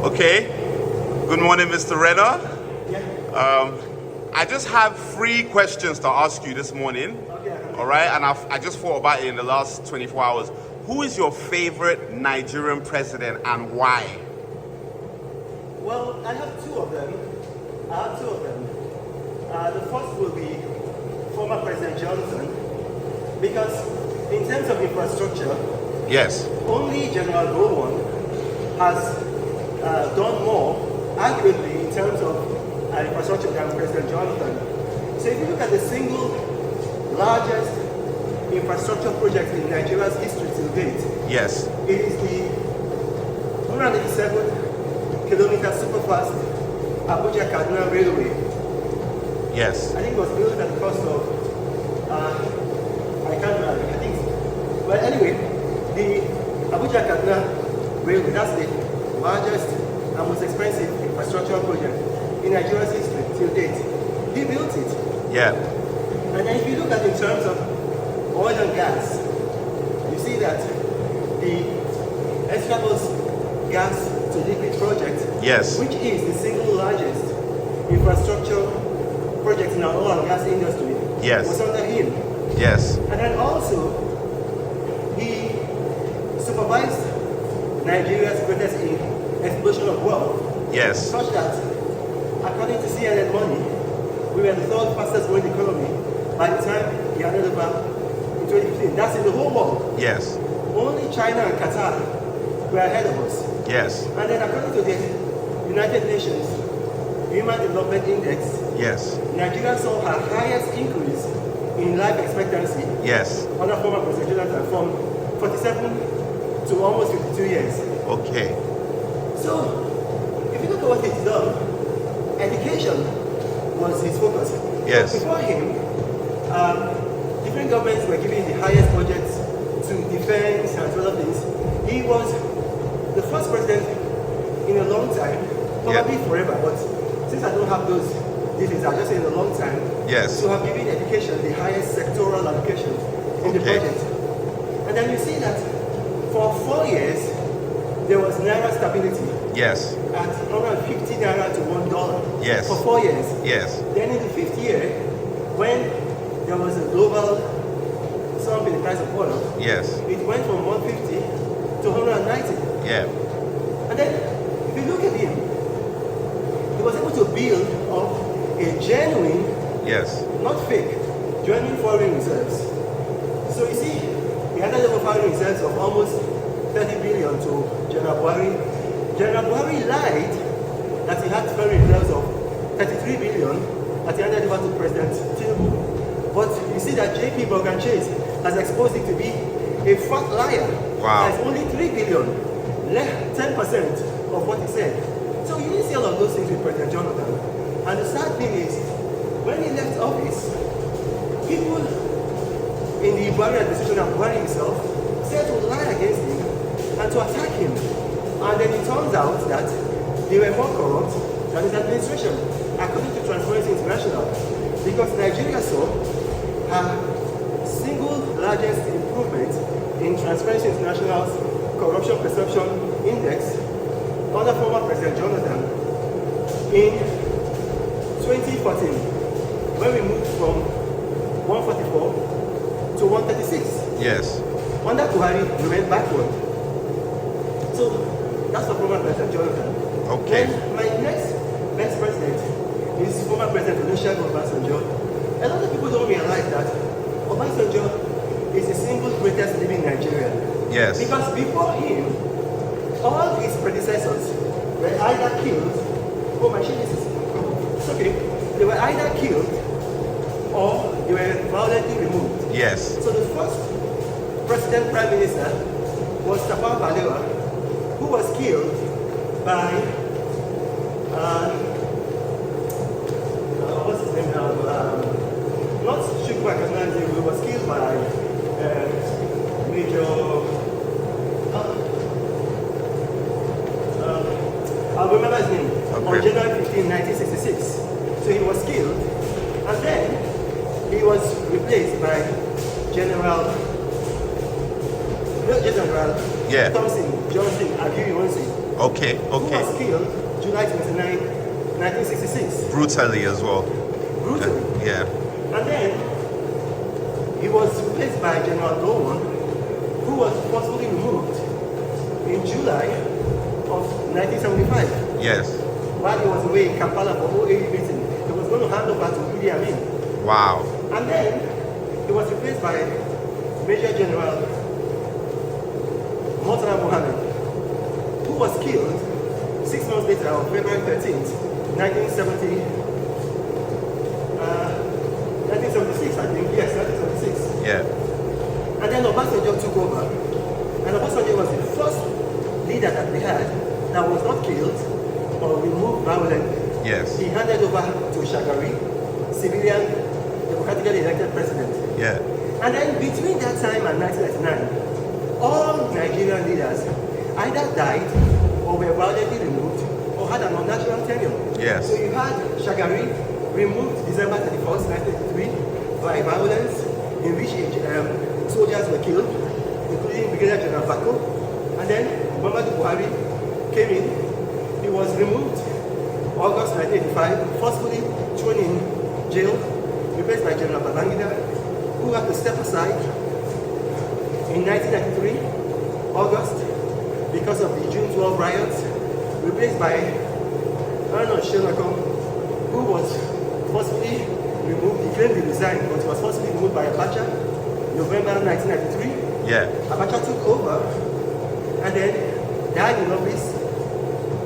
Okay. Good morning, Mr. Renner. Yeah. I just have 3 questions to ask you this morning. Okay. All right, and I just thought about it in the last 24 hours. Who is your favorite Nigerian president and why? Well, I have two of them. The first will be former President Johnson, because in terms of infrastructure, Yes. only General Gowon has done more, arguably, in terms of infrastructure than President Jonathan. So if you look at the single largest infrastructure project in Nigeria's history to date, Yes. it is the 187-kilometer superfast Abuja-Kaduna Railway. Yes. I think it was built at the cost of, I can't remember, I think, well anyway, the Abuja-Kaduna Railway, that's the largest and most expensive infrastructure project in Nigeria's history till date. He built it. Yeah. And then if you look at it in terms of oil and gas, you see that the Escravos gas to liquid project, Yes. which is the single largest infrastructure project in our oil and gas industry, Yes. was under him. Yes. And then also, he supervised Nigeria's greatest explosion of wealth, Yes. such that, according to CNN Money, we were the third fastest growing economy by the time he handed over in 2015. That's in the whole world. Yes. Only China and Qatar were ahead of us. Yes. And then according to the United Nations Human Development Index, Yes. Nigeria saw her highest increase in life expectancy Yes. under former President Jonathan from 47 to almost 52 years. Okay. So, if you look at what he's done, education was his focus. Yes. But before him, different governments were giving the highest budgets to defense and to other things. He was the first president in a long time, probably forever, but since I don't have those details, I'll just say in a long time, Yes. to have given education the highest sectoral allocation in the Okay. budget. And then you see that for 4 years, there was naira stability Yes. at 150 naira to $1 Yes. for 4 years. Yes. Then in the 5th year, when there was a global slump in the price of oil, Yes. it went from 150 to 190. Yeah. And then, if you look at him, he was able to build up a genuine, Yes. not fake, genuine foreign reserves. So you see, he had over foreign reserves of almost 30 billion to General Buhari. General Buhari lied that he had foreign reserves of 33 billion that he handed over to President Tinubu. But you see that JP Morgan Chase has exposed him to be a fat liar. Wow. There's only 3 billion, 10% of what he said. So you didn't see all of those things with President Jonathan. And the sad thing is, when he left office, people in the Buhari administration and Buhari himself said to lie against him and to attack him. And then it turns out that they were more corrupt than his administration, according to Transparency International. Because Nigeria saw her single largest improvement in Transparency International's Corruption Perception Index under former President Jonathan in 2014, when we moved from 144 to 136. Yes. Under Buhari, we went backward. So that's the former President Jonathan. Okay. Then my next best president is former President Olusegun Obasanjo. A lot of people don't realize that Obasanjo is the single greatest living Nigerian. Yes. Because before him, all his predecessors were either killed, oh my shit, this is okay. They were either killed or they were violently removed. Yes. So the first president prime minister was Tafawa Balewa, who was killed by what's his name now? Not Shukwa Katanzi, who was killed by Major. I'll remember his name. Okay. On January 15, 1966. So he was killed, and then he was replaced by General Yeah. Thompson, Johnson, Aguirre, Okay, who okay. was killed July 29, 1966. Brutally as well. Brutally. Yeah. And then he was replaced by General Gowon, who was forcibly removed in July of 1975. Yes. While he was away in Kampala for OAU meeting, he was going to hand over to Idi Amin. Wow. And then he was replaced by Major General Murtala Mohammed, who was killed 6 months later on February 13th, 1976, I think. Yes, 1976. Yeah. And then Obasanjo took over. And Obasanjo was the first leader that we had that was not killed or removed violently. Yes. He handed over to Shagari, civilian, democratically elected president. Yeah. And then between that time and 1999, all Nigerian leaders either died or were violently removed or had an unnatural tenure. Yes. So you had Shagari removed December 31st, 1983 by violence in which soldiers were killed, including Brigadier General Bako. And then Muhammadu Buhari came in. He was removed August 1985, forcefully thrown in jail, replaced by General Babangida, who had to step aside in 1993, August, because of the June 12 riots, replaced by Arnold Shinakom, who was forcefully removed. He claimed he resigned, but he was forcibly removed by Abacha, November 1993. Yeah. Abacha took over and then died in office.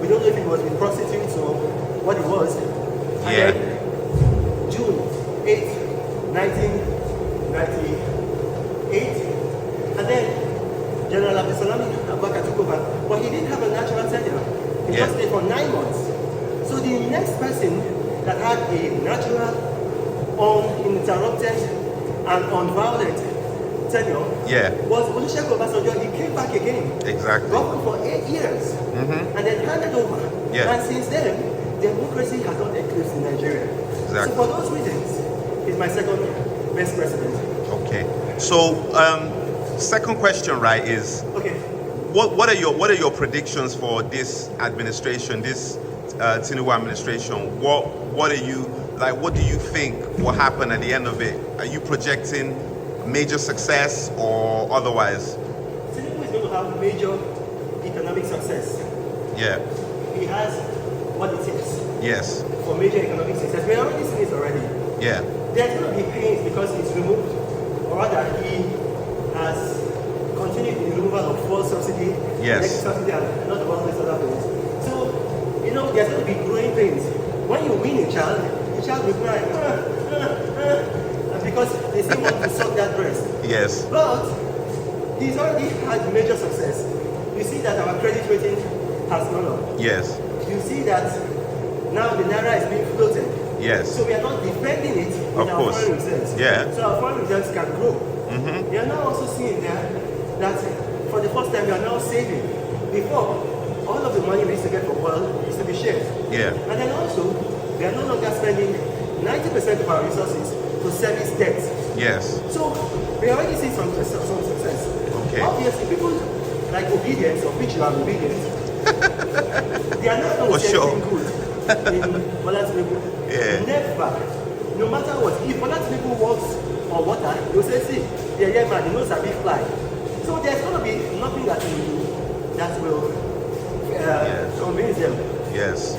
We don't know if he was with prostitutes or what it was. And Yeah. then June 8th, 1998. And then General Abdulsalami Abubakar took over. But he didn't have a natural tenure. He Yeah. just stayed for 9 months. So the next person that had a natural, uninterrupted, and unviolent tenure Yeah. was Olusegun Obasanjo. He came back again, Exactly. governed for 8 years, and then handed over. Yeah. And since then, democracy has not eclipsed in Nigeria. Exactly. So for those reasons, he's my second best president. Okay. So, second question, right, is Okay. what are your predictions for this administration, this Tinubu administration? What are you like? What do you think will happen at the end of it? Are you projecting major success or otherwise? Tinubu is going to have major economic success. Yeah. He has what it takes Yes. for major economic success. We're already seeing it already. Yeah. There's going to be pains because he's removed, or rather, he has continued the removal of fuel subsidy, Yes. electric subsidy, and not all these other things. So, you know, there's going to be growing pains. When you win a child will cry, and because they still want to suck that breast. Yes. But he's already had major success. You see that our credit rating has gone up. Yes. You see that now the naira is being floated. Yes. So we are not defending it in Of our course. foreign reserves. Yeah. So our foreign reserves can grow. We are now also seeing there that for the first time we are now saving. Before, all of the money we used to get from oil used to be shared. Yeah. And then also, we are no longer spending 90% of our resources to service debt. Yes. So we already see some success. Okay. Obviously, people like obedience, of which you are obedient, they are not going For to say sure. anything good in Bola Tinubu. Yeah. Never. No matter what. If Bola Tinubu walks on water, you'll say, see, the man, he knows a big fly. So there's going to be nothing that he will do that will convince them. Yes.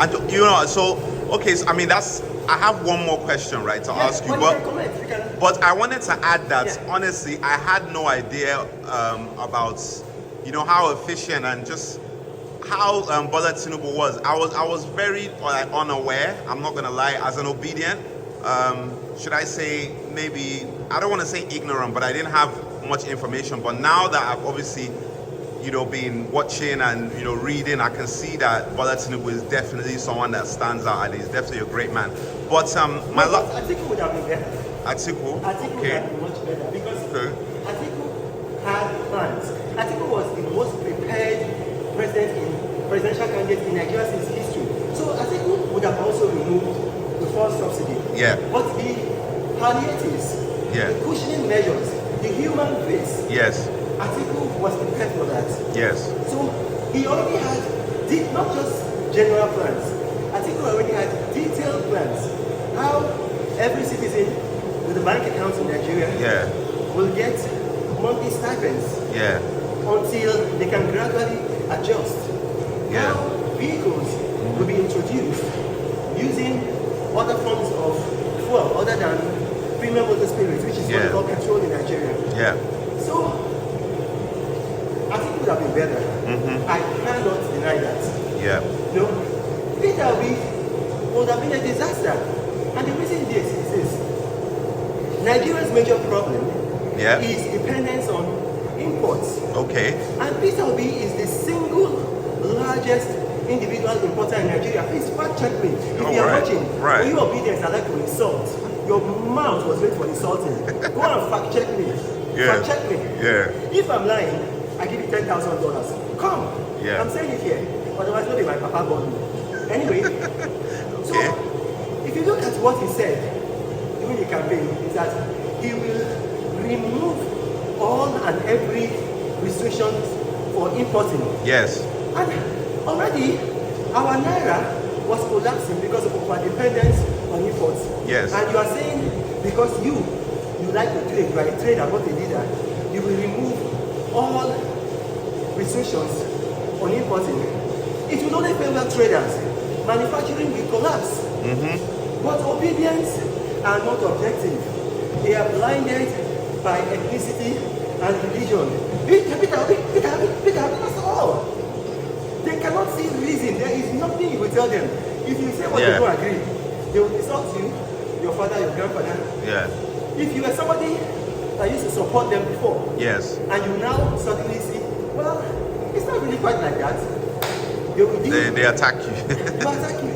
And you know, so okay, so, I mean I have one more question, right, to ask you, but but you can comment. You can, but I wanted to add that Yeah. honestly, I had no idea about how efficient and just how Bola Tinubu was. I was very unaware. I'm not gonna lie, as an obedient. Should I say maybe I don't want to say ignorant, but I didn't have much information. But now that I've obviously been watching and reading, I can see that Bola Tinubu is definitely someone that stands out and he's definitely a great man. But Atiku would have been better. Atiku, Atiku would okay, have been much better because okay, Atiku had plans. Atiku was the most prepared presidential candidate in Nigeria since history. So Atiku would have also removed the fuel subsidy. Yeah. But the palliatives, Yeah. the cushioning measures, the human face, yes, Atiku was prepared for that. yes, So he already had not just general plans. Atiku already had detailed plans. How every citizen with a bank account in Nigeria will get monthly stipends until they can gradually adjust. How vehicles will be introduced using other forms of fuel other than premium motor spirits, which is what we call petrol in Nigeria. So, I think it would have been better. I cannot deny that. No, Peter Obi would have been a disaster. And the reason is this. Nigeria's major problem is dependence on imports. And Peter Obi is the single largest individual importer in Nigeria. Please fact check me. If you are watching, for you obedience, I like to insult. Your mouth was made for insulting. Go and fact check me. Fact check me. If I'm lying, I give you $10,000. Come. I'm saying it here. Otherwise, maybe my papa bought me. Anyway, so if you look at what he said during the campaign, is that he will remove all and every restrictions for importing. And already our naira was collapsing because of our dependence on imports. And you are saying because you like to trade, you are a trader, not a leader, you will remove all restrictions on importing. It will only favor traders. Manufacturing will collapse. But obedience are not objective. They are blinded by ethnicity and religion. That's all. They cannot see reason. There is nothing you will tell them. If you say what they don't agree, they will insult you, your father, your grandfather. If you were somebody that used to support them before, and you now suddenly see, well, it's not really quite like that. They attack you. They attack you.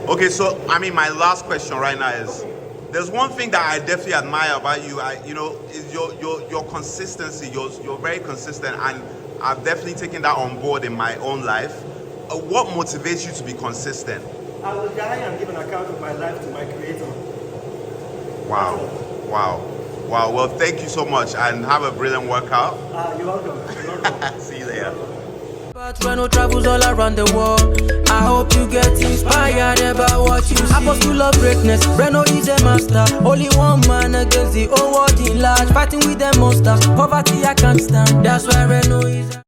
Okay, so I mean, my last question right now is: there's one thing that I definitely admire about you. Is your consistency. You're very consistent, and I've definitely taken that on board in my own life. What motivates you to be consistent? I will die and give an account of my life to my Creator. Wow. Well, thank you so much, and have a brilliant workout. You're welcome. See you later. But Reno travels all around the world. I hope you get inspired about what you see. Apostle of greatness, Reno is a master. Only one man against the whole world in large. Fighting with the monsters, poverty I can't stand. That's why Reno is